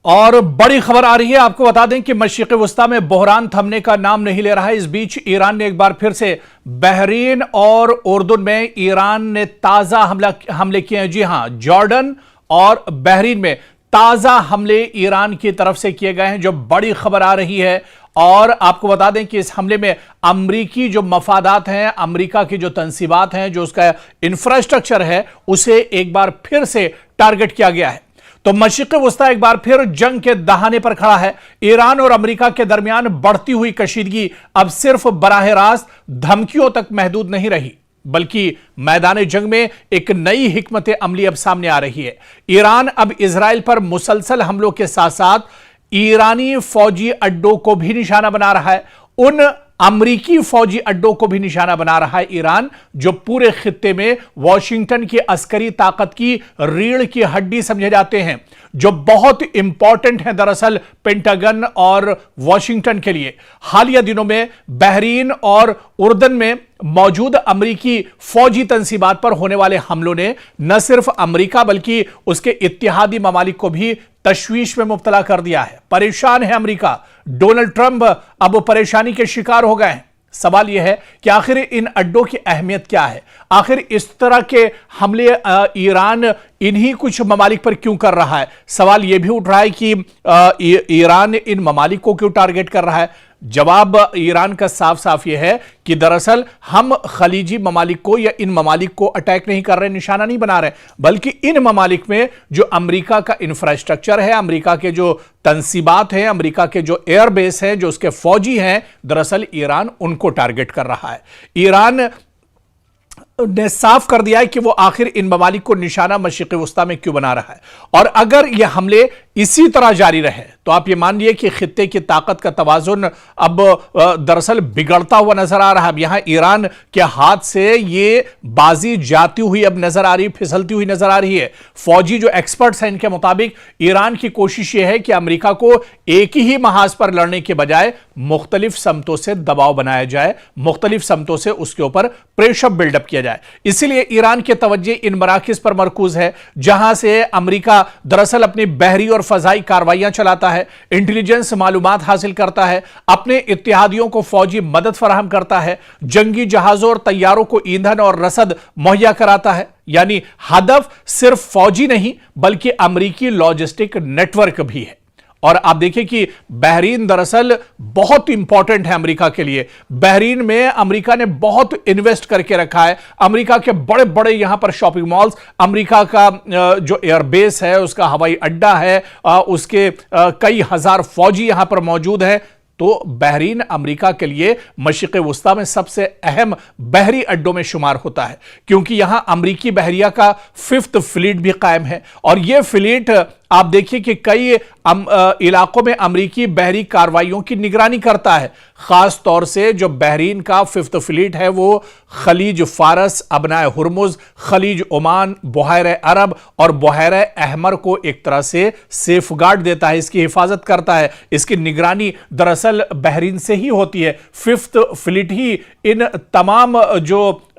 और बड़ी खबर आ रही है। आपको बता दें कि मशरिक़ वस्ता में बहरान थमने का नाम नहीं ले रहा है। इस बीच ईरान ने एक बार फिर से बहरीन और उर्दुन में ईरान ने ताजा हमले किए हैं। जी हां, जॉर्डन और बहरीन में ताजा हमले ईरान की तरफ से किए गए हैं, जो बड़ी खबर आ रही है। और आपको बता दें कि इस हमले में अमरीकी जो मफादात हैं, अमरीका की जो तंसीबात हैं, जो उसका इंफ्रास्ट्रक्चर है, उसे एक बार फिर से टारगेट किया गया है। तो मशरिक़ वस्ता एक बार फिर जंग के दहाने पर खड़ा है। ईरान और अमेरिका के दरमियान बढ़ती हुई कशीदगी अब सिर्फ बराह रास्त धमकियों तक महदूद नहीं रही, बल्कि मैदान जंग में एक नई हिकमत अमली अब सामने आ रही है। ईरान अब इजराइल पर मुसलसल हमलों के साथ साथ ईरानी फौजी अड्डों को भी निशाना बना रहा है। उन अमरीकी फौजी अड्डों को भी निशाना बना रहा है ईरान, जो पूरे खित्ते में वॉशिंगटन की अस्करी ताकत की रीढ़ की हड्डी समझे जाते हैं, जो बहुत इंपॉर्टेंट है दरअसल पेंटागन और वॉशिंगटन के लिए। हालिया दिनों में बहरीन और उर्दन में मौजूद अमरीकी फौजी तंसीबात पर होने वाले हमलों ने न सिर्फ अमरीका बल्कि उसके इत्तेहादी ममालिक को भी तशवीश में मुब्तला कर दिया है। परेशान है अमरीका। डोनाल्ड ट्रंप अब परेशानी के शिकार हो गए हैं। सवाल यह है कि आखिर इन अड्डों की अहमियत क्या है? आखिर इस तरह के हमले ईरान इन्हीं कुछ ममालिक पर क्यों कर रहा है? सवाल यह भी उठ रहा है कि ईरान इन ममालिक को क्यों टारगेट कर रहा है? जवाब ईरान का साफ साफ यह है कि दरअसल हम खलीजी ममालिक को या इन ममालिक को अटैक नहीं कर रहे, निशाना नहीं बना रहे, बल्कि इन ममालिक में जो अमेरिका का इंफ्रास्ट्रक्चर है, अमेरिका के जो तंसीबात हैं, अमेरिका के जो एयरबेस हैं, जो उसके फौजी हैं, दरअसल ईरान उनको टारगेट कर रहा है। ईरान ने साफ कर दिया है कि वो आखिर इन ममालिक को निशाना मशरिक़ वस्ता में क्यों बना रहा है। और अगर ये हमले इसी तरह जारी रहे तो आप ये मान लिए कि खित्ते की ताकत का तवाजुन अब दरअसल बिगड़ता हुआ नजर आ रहा है। अब यहां ईरान के हाथ से ये बाजी जाती हुई अब नजर आ रही, फिसलती हुई नजर आ रही है। फौजी जो एक्सपर्ट्स हैं, इनके मुताबिक ईरान की कोशिश यह है कि अमेरिका को एक ही महाज पर लड़ने के बजाय मुख्तलिफ समतों से दबाव बनाया जाए, मुख्तलिफ समतों से उसके ऊपर प्रेशर बिल्डअप किया जाए। इसीलिए ईरान के तवज्जे इन मराकिज पर मरकूज है, जहां से अमेरिका दरअसल अपनी बहरी और फजाई कार्रवाइयां चलाता है, इंटेलिजेंस मालूमात हासिल करता है, अपने इत्तेहादियों को फौजी मदद फराहम करता है, जंगी जहाजों और तैयारों को ईंधन और रसद मुहैया कराता है। यानी हदफ सिर्फ फौजी नहीं बल्कि अमेरिकी लॉजिस्टिक नेटवर्क भी है। और आप देखिए कि बहरीन दरअसल बहुत इंपॉर्टेंट है अमेरिका के लिए। बहरीन में अमेरिका ने बहुत इन्वेस्ट करके रखा है। अमेरिका के बड़े बड़े यहां पर शॉपिंग मॉल्स, अमेरिका का जो एयरबेस है, उसका हवाई अड्डा है, उसके कई हजार फौजी यहां पर मौजूद हैं। तो बहरीन अमेरिका के लिए मशरिक़ वस्ता में सबसे अहम बहरी अड्डों में शुमार होता है, क्योंकि यहां अमेरिकी बहरिया का 5th फ्लीट भी कायम है। और यह फ्लीट आप देखिए कि कई इलाकों में अमेरिकी बहरी कार्रवाइयों की निगरानी करता है। खास तौर से जो बहरीन का 5th फ्लीट है, वो खलीज फारस, अबनाए हुर्मुज, खलीज ओमान, बहर अरब और बहर अहमर को एक तरह से सेफगार्ड देता है, इसकी हिफाजत करता है। इसकी निगरानी दरअसल बहरीन से ही होती है। 5th फ्लीट ही इन तमाम जो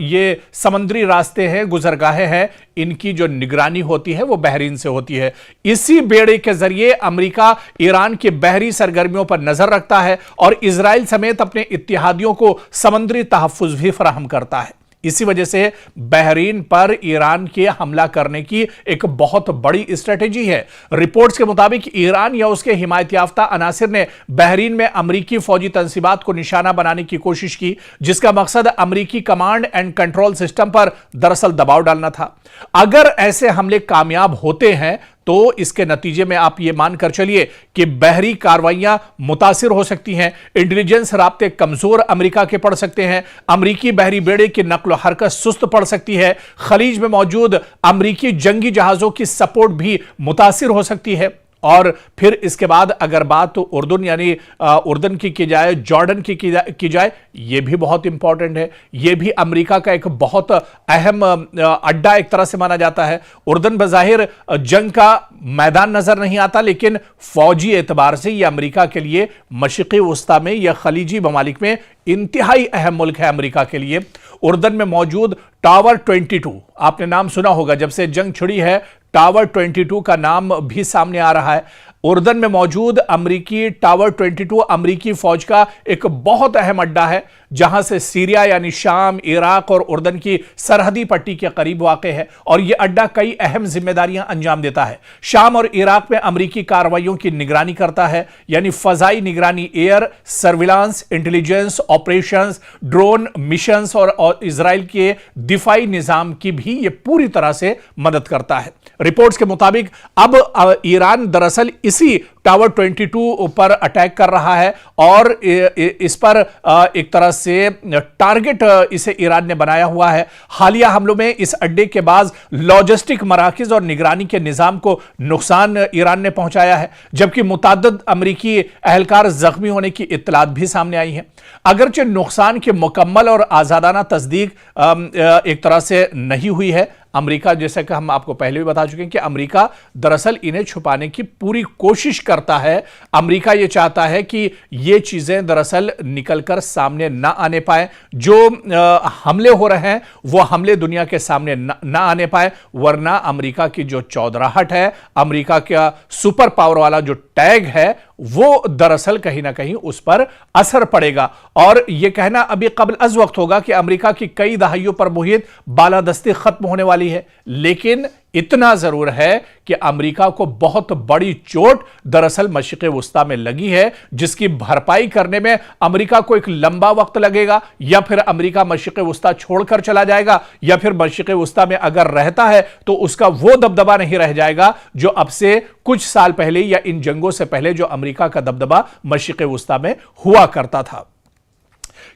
ये समुद्री रास्ते हैं, गुजरगाहें हैं, इनकी जो निगरानी होती है वो बहरीन से होती है। इसी बेड़े के जरिए अमेरिका ईरान की बहरी सरगर्मियों पर नजर रखता है और इजराइल समेत अपने इत्तेहादियों को समुद्री तहफ्फुज़ भी फराहम करता है। इसी वजह से बहरीन पर ईरान के हमला करने की एक बहुत बड़ी स्ट्रेटेजी है। रिपोर्ट्स के मुताबिक ईरान या उसके हिमायत याफ्ता अनासिर ने बहरीन में अमरीकी फौजी तंसीबात को निशाना बनाने की कोशिश की, जिसका मकसद अमरीकी कमांड एंड कंट्रोल सिस्टम पर दरअसल दबाव डालना था। अगर ऐसे हमले कामयाब होते हैं तो इसके नतीजे में आप यह मानकर चलिए कि बहरी कार्रवाइयां मुतासिर हो सकती हैं, इंटेलिजेंस राब्ते कमजोर अमेरिका के पड़ सकते हैं, अमेरिकी बहरी बेड़े की नक्ल हरकत सुस्त पड़ सकती है, खलीज में मौजूद अमेरिकी जंगी जहाजों की सपोर्ट भी मुतासिर हो सकती है। और फिर इसके बाद अगर बात तो उर्दन यानी उर्दन की जाए, जॉर्डन की जाए, यह भी बहुत इंपॉर्टेंट है। यह भी अमेरिका का एक बहुत अहम अड्डा एक तरह से माना जाता है। उर्दन बज़ाहिर जंग का मैदान नजर नहीं आता, लेकिन फौजी एतबार से यह अमेरिका के लिए मशरिक़ वस्ता में या खलीजी ममालिक में इंतहाई अहम मुल्क है अमेरिका के लिए। उर्दन में मौजूद टावर 22, आपने नाम सुना होगा, जब से जंग छिड़ी है टावर 22 का नाम भी सामने आ रहा है। उर्दन में मौजूद अमरीकी टावर 22 अमरीकी फौज का एक बहुत अहम अड्डा है, जहां से सीरिया यानी शाम, इराक और उर्दन की सरहदी पट्टी के करीब वाक़ है और यह अड्डा कई अहम जिम्मेदारियां अंजाम देता है। शाम और इराक में अमरीकी कार्रवाइयों की निगरानी करता है, यानी फजाई निगरानी, air surveillance, intelligence operations, drone missions और इजराइल के दिफाई निजाम की भी यह पूरी तरह से मदद करता है। रिपोर्ट्स के मुताबिक अब ईरान दरअसल इसी टावर 22 पर अटैक कर रहा है और इस पर एक तरह से टारगेट इसे ईरान ने बनाया हुआ है। हालिया हमलों में इस अड्डे के बाद लॉजिस्टिक मराकज और निगरानी के निजाम को नुकसान ईरान ने पहुंचाया है, जबकि मुताद्दद अमरीकी एहलकार जख्मी होने की इत्तलात भी सामने आई है। अगरचे नुकसान की मुकम्मल और आजादाना तस्दीक एक तरह से नहीं हुई है। अमेरिका, जैसे कि हम आपको पहले भी बता चुके हैं कि अमेरिका दरअसल इन्हें छुपाने की पूरी कोशिश करता है। अमेरिका यह चाहता है कि ये चीजें दरअसल निकलकर सामने ना आने पाए, जो हमले हो रहे हैं वो हमले दुनिया के सामने ना आने पाए, वरना अमेरिका की जो चौधराहट है, अमेरिका का सुपर पावर वाला जो टैग है, वो दरअसल कहीं ना कहीं उस पर असर पड़ेगा। और यह कहना अभी कबल अज वक्त होगा कि अमेरिका की कई दहाइयों पर मुहित बालादस्ती खत्म होने वाली है, लेकिन इतना जरूर है कि अमेरिका को बहुत बड़ी चोट दरअसल मशरिक़ वुस्ता में लगी है, जिसकी भरपाई करने में अमेरिका को एक लंबा वक्त लगेगा, या फिर अमेरिका मशरिक़ वुस्ता छोड़कर चला जाएगा, या फिर मशरिक़ वुस्ता में अगर रहता है तो उसका वो दबदबा नहीं रह जाएगा जो अब से कुछ साल पहले या इन जंगों से पहले जो अमेरिका का दबदबा मशरिक़ वुस्ता में हुआ करता था।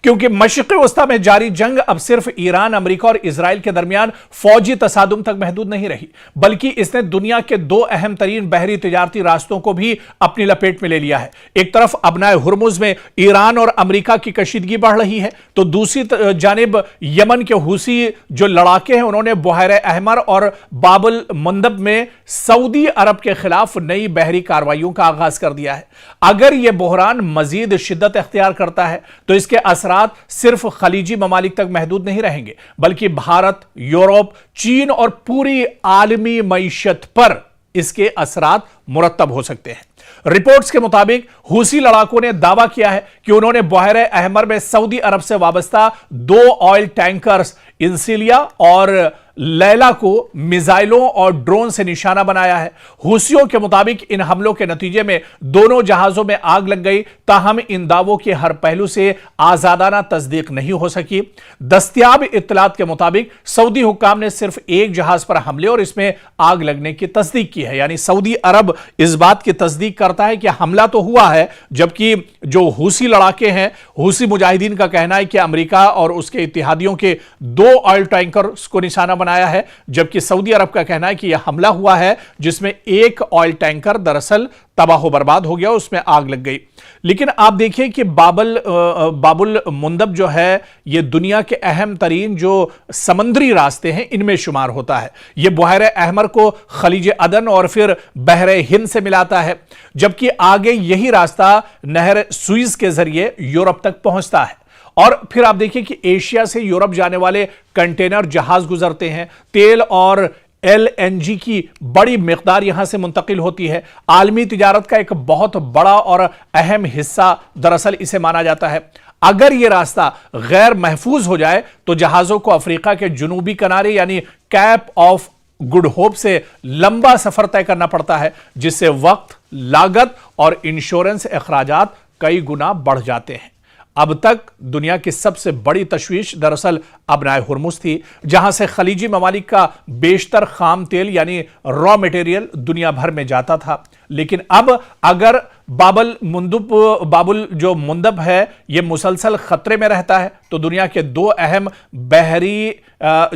क्योंकि मशरिक़ वुस्ता में जारी जंग अब सिर्फ ईरान, अमेरिका और इजराइल के दरमियान फौजी तसादुम तक महदूद नहीं रही, बल्कि इसने दुनिया के दो अहम तरीन बहरी तिजारती रास्तों को भी अपनी लपेट में ले लिया है। एक तरफ अबनाए हुर्मुज में ईरान और अमेरिका की कशीदगी बढ़ रही है, तो दूसरी जानिब यमन के हुसी जो लड़ाके हैं, उन्होंने बुहारे अहमर और बाबुल मंदब में सऊदी अरब के खिलाफ नई बहरी कार्रवाइयों का आगाज कर दिया है। अगर यह बहरान मजीद शिद्दत इख्तियार करता है तो इसके असरात सिर्फ खलीजी ममालिक तक महदूद नहीं रहेंगे, बल्कि भारत, यूरोप, चीन और पूरी आलमी मईशत पर इसके असरात मुरत्तब हो सकते हैं। रिपोर्ट्स के मुताबिक हुसी लड़ाकों ने दावा किया है कि उन्होंने बुहारे अहमर में सऊदी अरब से वाबस्ता 2 ऑयल टैंकर्स इंसिलिया और लैला को मिसाइलों और ड्रोन से निशाना बनाया है। हुसियों के मुताबिक इन हमलों के नतीजे में दोनों जहाजों में आग लग गई, ताहम इन दावों के हर पहलू से आजादाना तस्दीक नहीं हो सकी। दस्तयाब इत्तलात के मुताबिक सऊदी हुक्काम ने सिर्फ एक जहाज पर हमले और इसमें आग लगने की तस्दीक की है, यानी सऊदी अरब इस बात की तस्दीक करता है कि हमला तो हुआ है, जबकि जो हुसी लड़ाके हैं, हुसी मुजाहिदीन का कहना है कि अमेरिका और उसके इत्तेहादियों के 2 ऑयल टैंकर्स को निशाना बनाया है, जबकि सऊदी अरब का कहना है कि यह हमला हुआ है जिसमें एक ऑयल टैंकर दरअसल तबाह बर्बाद हो गया, उसमें आग लग गई। लेकिन आप देखिए कि बाबुल मुंदब जो है, यह दुनिया के अहम तरीन जो समंदरी रास्ते हैं इनमें शुमार होता है। यह बुहारे अहमर को खलीज अदन और फिर बहरे हिंद से मिलाता है, जबकि आगे यही रास्ता नहर सुइज के जरिए यूरोप तक पहुंचता है। और फिर आप देखिए कि एशिया से यूरोप जाने वाले कंटेनर जहाज गुजरते हैं, तेल और LNG की बड़ी मिकदार यहां से मुंतकिल होती है। आलमी तिजारत का एक बहुत बड़ा और अहम हिस्सा दरअसल इसे माना जाता है। अगर यह रास्ता गैर महफूज हो जाए तो जहाजों को अफ्रीका के जुनूबी किनारे यानी कैप ऑफ गुड होप से लंबा सफर तय करना पड़ता है, जिससे वक्त, लागत और इंश्योरेंस अखराजात कई गुना बढ़ जाते हैं। अब तक दुनिया की सबसे बड़ी तशवीश दरअसल अबनाए हुर्मुज थी, जहां से खलीजी ममालिक का बेशतर खाम तेल यानी रॉ मटेरियल दुनिया भर में जाता था। लेकिन अब अगर बाबुल जो मुंदब है यह मुसलसल खतरे में रहता है, तो दुनिया के 2 अहम बहरी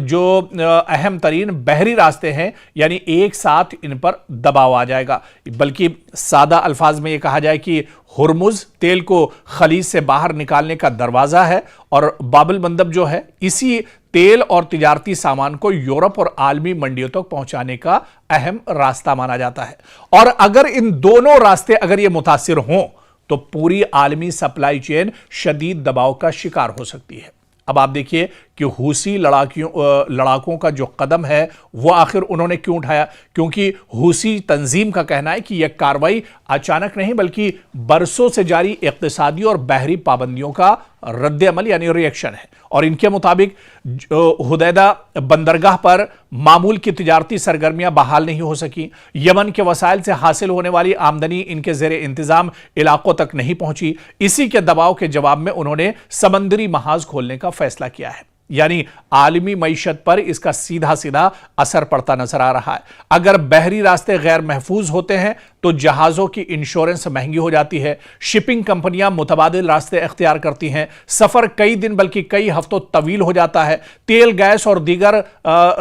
जो अहम तरीन बहरी रास्ते हैं, यानी एक साथ इन पर दबाव आ जाएगा। बल्कि सादा अल्फाज में यह कहा जाए कि हुर्मुज तेल को खलीज से बाहर निकालने का दरवाजा है और बाबुल मंदब जो है इसी तेल और तिजारती सामान को यूरोप और आलमी मंडियों तक पहुंचाने का अहम रास्ता माना जाता है। और अगर इन दोनों रास्ते अगर ये मुतासिर हों तो पूरी आलमी सप्लाई चेन शदीद दबाव का शिकार हो सकती है। अब आप देखिए कि हूसी लड़ाकों का जो कदम है वो आखिर उन्होंने क्यों उठाया, क्योंकि हूसी तंजीम का कहना है कि यह कार्रवाई अचानक नहीं बल्कि बरसों से जारी इक्तिसादी और बहरी पाबंदियों का रद्द-ए-अमल यानी रिएक्शन है। और इनके मुताबिक हुदैदा बंदरगाह पर मामूल की तिजारती सरगर्मियां बहाल नहीं हो सकी, यमन के वसाइल से हासिल होने वाली आमदनी इनके जेर इंतजाम इलाकों तक नहीं पहुंची। इसी के दबाव के जवाब में उन्होंने समंदरी महाज खोलने का फैसला किया है। यानी आलमी मईशत पर इसका सीधा सीधा असर पड़ता नजर आ रहा है। अगर बहरी रास्ते गैर महफूज होते हैं तो जहाजों की इंश्योरेंस महंगी हो जाती है, शिपिंग कंपनियां मुतबादिल रास्ते अख्तियार करती हैं, सफर कई दिन बल्कि कई हफ्तों तवील हो जाता है, तेल गैस और दीगर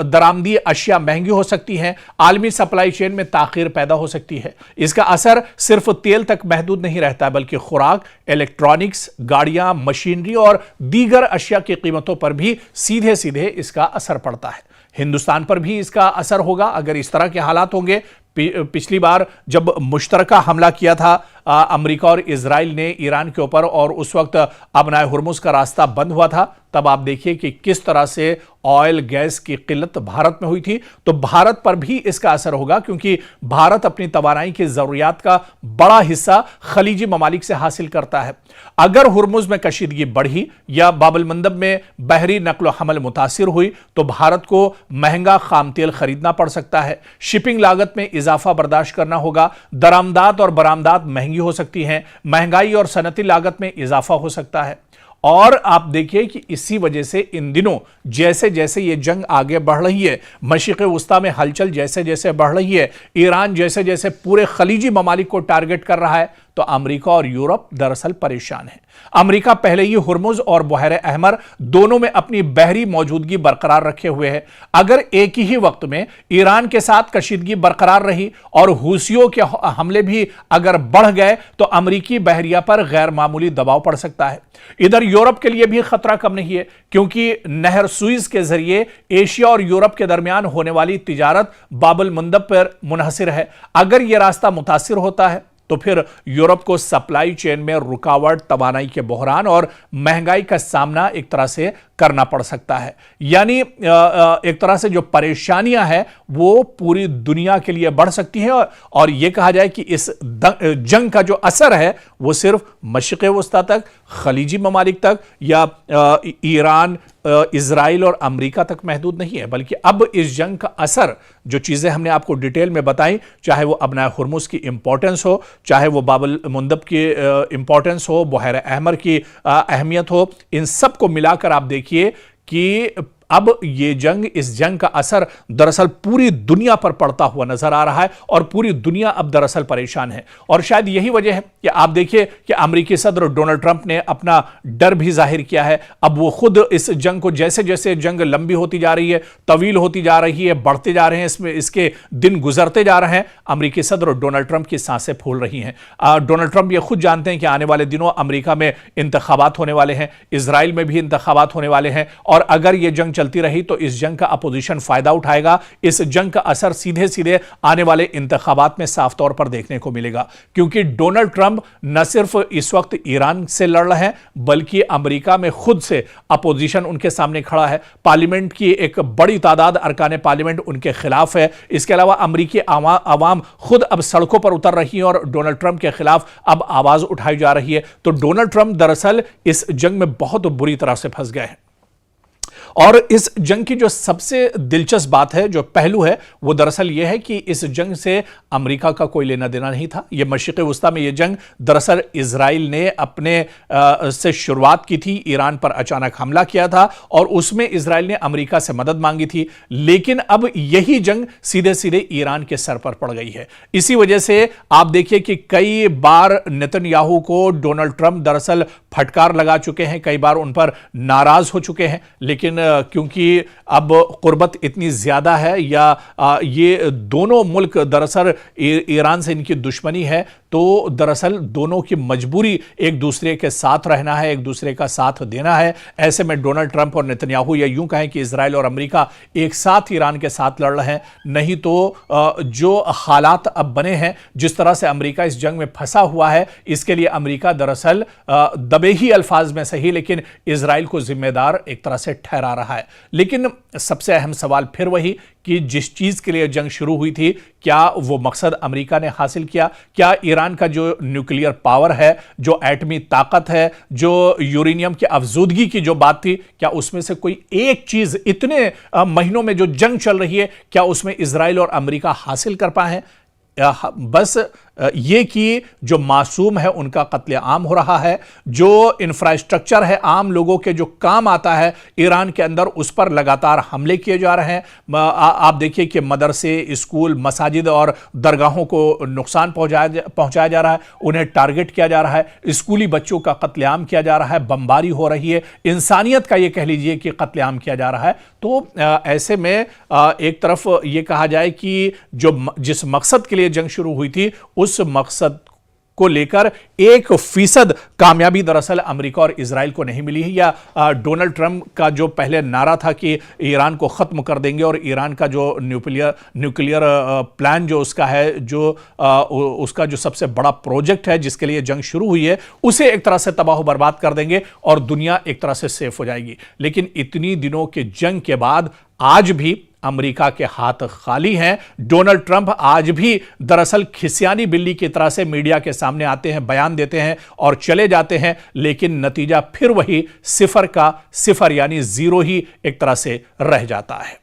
दरामदी अशिया महंगी हो सकती हैं, आलमी सप्लाई चेन में ताखीर पैदा हो सकती है। इसका असर सिर्फ तेल तक महदूद नहीं रहता बल्कि खुराक, इलेक्ट्रॉनिक्स, गाड़ियां, मशीनरी और दीगर अशिया की कीमतों पर भी सीधे सीधे इसका असर पड़ता है। हिंदुस्तान पर भी इसका असर होगा अगर इस तरह के हालात होंगे। पिछली बार जब मुश्तरका हमला किया था अमेरिका और इजराइल ने ईरान के ऊपर और उस वक्त अबनाए हुर्मुज का रास्ता बंद हुआ था, तब आप देखिए कि किस तरह से ऑयल गैस की किल्लत भारत में हुई थी। तो भारत पर भी इसका असर होगा क्योंकि भारत अपनी तवानाई की जरूरियात का बड़ा हिस्सा खलीजी ममालिक से हासिल करता है। अगर हुर्मुज में कशीदगी बढ़ी या बाबुल मंदब में बहरी नकलो हमल मुतासिर हुई तो भारत को महंगा खाम तेल खरीदना पड़ सकता है, शिपिंग लागत में इजाफा बर्दाश्त करना होगा, दरामदात और बरामदात महंगी हो सकती हैं, महंगाई और सनती लागत में इजाफा हो सकता है। और आप देखिए कि इसी वजह से इन दिनों जैसे जैसे ये जंग आगे बढ़ रही है, मशरिक़ वुस्ता में हलचल जैसे जैसे बढ़ रही है, ईरान जैसे जैसे पूरे खलीजी ममालिक को टारगेट कर रहा है, तो अमेरिका और यूरोप दरअसल परेशान है। अमेरिका पहले ही हुर्मुज और बहर अहमर दोनों में अपनी बहरी मौजूदगी बरकरार रखे हुए है। अगर एक ही वक्त में ईरान के साथ कशीदगी बरकरार रही और हूसियों के हमले भी अगर बढ़ गए तो अमेरिकी बहरिया पर गैर मामूली दबाव पड़ सकता है। इधर यूरोप के लिए भी खतरा कम नहीं है क्योंकि नहर सुइज के जरिए एशिया और यूरोप के दरमियान होने वाली तिजारत बाबुल मंदब पर मुनहसिर है। अगर यह रास्ता मुतासिर होता है तो फिर यूरोप को सप्लाई चेन में रुकावट, तवानाई के बहरान और महंगाई का सामना एक तरह से करना पड़ सकता है। यानी एक तरह से जो परेशानियां हैं वो पूरी दुनिया के लिए बढ़ सकती हैं और यह कहा जाए कि इस जंग का जो असर है वो सिर्फ मशरिक़ वुस्ता तक, खलीजी ममालिक तक या ईरान, इजराइल और अमेरिका तक महदूद नहीं है, बल्कि अब इस जंग का असर जो चीजें हमने आपको डिटेल में बताई, चाहे वो अबनाए हुर्मुज की इंपॉर्टेंस हो, चाहे वो बाबुल मुंदब की इंपॉर्टेंस हो, बहर अहमर की अहमियत हो, इन सब को मिलाकर आप देखिए कि अब ये जंग, इस जंग का असर दरअसल पूरी दुनिया पर पड़ता हुआ नजर आ रहा है और पूरी दुनिया अब दरअसल परेशान है। और शायद यही वजह है कि आप देखिए कि अमेरिकी सदर डोनाल्ड ट्रंप ने अपना डर भी जाहिर किया है। अब वो खुद इस जंग को, जैसे जैसे जंग लंबी होती जा रही है, तवील होती जा रही है, बढ़ते जा रहे हैं, इसमें इसके दिन गुजरते जा रहे हैं, अमेरिकी सदर डोनाल्ड ट्रंप की सांसें फूल रही हैं। डोनाल्ड ट्रंप ये खुद जानते हैं कि आने वाले दिनों अमेरिका में इंतखाबात होने वाले हैं, इजराइल में भी इंतखाबात होने वाले हैं और अगर ये जंग चलती रही तो इस जंग का अपोजिशन फायदा उठाएगा। इस जंग का असर सीधे सीधे आने वाले इंतखाबात में साफ तौर पर देखने को मिलेगा क्योंकि डोनाल्ड ट्रंप न सिर्फ इस वक्त ईरान से लड़ रहे हैं बल्कि अमेरिका में खुद से अपोजिशन उनके सामने खड़ा है। पार्लियामेंट की एक बड़ी तादाद अरकान पार्लियामेंट उनके खिलाफ है। इसके अलावा अमेरिकी आवाम खुद अब सड़कों पर उतर रही है और डोनाल्ड ट्रंप के खिलाफ अब आवाज उठाई जा रही है। तो डोनाल्ड ट्रंप दरअसल इस जंग में बहुत बुरी तरह से फंस गए हैं। और इस जंग की जो सबसे दिलचस्प बात है, जो पहलू है, वो दरअसल यह है कि इस जंग से अमेरिका का कोई लेना देना नहीं था। यह मशरिक़ वुस्ता में यह जंग दरअसल इजराइल ने अपने से शुरुआत की थी, ईरान पर अचानक हमला किया था और उसमें इजराइल ने अमेरिका से मदद मांगी थी। लेकिन अब यही जंग सीधे सीधे ईरान के सर पर पड़ गई है। इसी वजह से आप देखिए कि कई बार नेतन्याहू को डोनाल्ड ट्रंप दरअसल फटकार लगा चुके हैं, कई बार उन पर नाराज हो चुके हैं। लेकिन क्योंकि अब कुर्बत इतनी ज्यादा है या ये दोनों मुल्क दरअसल ईरान से इनकी दुश्मनी है, तो दरअसल दोनों की मजबूरी एक दूसरे के साथ रहना है, एक दूसरे का साथ देना है। ऐसे में डोनाल्ड ट्रंप और नेतन्याहू, या यूं कहें कि इजराइल और अमेरिका एक साथ ईरान के साथ लड़ रहे हैं। नहीं तो जो हालात अब बने हैं, जिस तरह से अमेरिका इस जंग में फंसा हुआ है, इसके लिए अमेरिका दरअसल दबे ही अल्फाज में सही लेकिन इजराइल को जिम्मेदार एक तरह से ठहरा आ रहा है। लेकिन सबसे अहम सवाल फिर वही कि जिस चीज के लिए जंग शुरू हुई थी, क्या वो मकसद अमेरिका ने हासिल किया? क्या ईरान का जो न्यूक्लियर पावर है, जो एटमी ताकत है, जो यूरेनियम की अफजूदगी की जो बात थी, क्या उसमें से कोई एक चीज इतने महीनों में जो जंग चल रही है, क्या उसमें इजराइल और अमेरिका हासिल कर पाए हैं? बस ये कि जो मासूम है उनका कत्लेआम हो रहा है, जो इंफ्रास्ट्रक्चर है आम लोगों के जो काम आता है ईरान के अंदर, उस पर लगातार हमले किए जा रहे हैं। आप देखिए कि मदरसे, स्कूल, मसाजिद और दरगाहों को नुकसान पहुंचाया जा रहा है, उन्हें टारगेट किया जा रहा है, स्कूली बच्चों का कत्लेआम किया जा रहा है, बमबारी हो रही है, इंसानियत का ये कह लीजिए कि कत्लेआम किया जा रहा है। तो ऐसे में एक तरफ ये कहा जाए कि जिस मकसद के लिए जंग शुरू हुई थी, उस मकसद को लेकर 1% कामयाबी दरअसल अमेरिका और इजराइल को नहीं मिली है। या डोनाल्ड ट्रंप का जो पहले नारा था कि ईरान को खत्म कर देंगे और ईरान का जो न्यूक्लियर प्लान जो उसका है, जो उसका जो सबसे बड़ा प्रोजेक्ट है जिसके लिए जंग शुरू हुई है, उसे एक तरह से तबाह बर्बाद कर देंगे और दुनिया एक तरह से सेफ हो जाएगी। लेकिन इतनी दिनों के जंग के बाद आज भी अमेरिका के हाथ खाली हैं। डोनाल्ड ट्रंप आज भी दरअसल खिसियानी बिल्ली की तरह से मीडिया के सामने आते हैं, बयान देते हैं और चले जाते हैं, लेकिन नतीजा फिर वही 0 का 0 यानी 0 ही एक तरह से रह जाता है।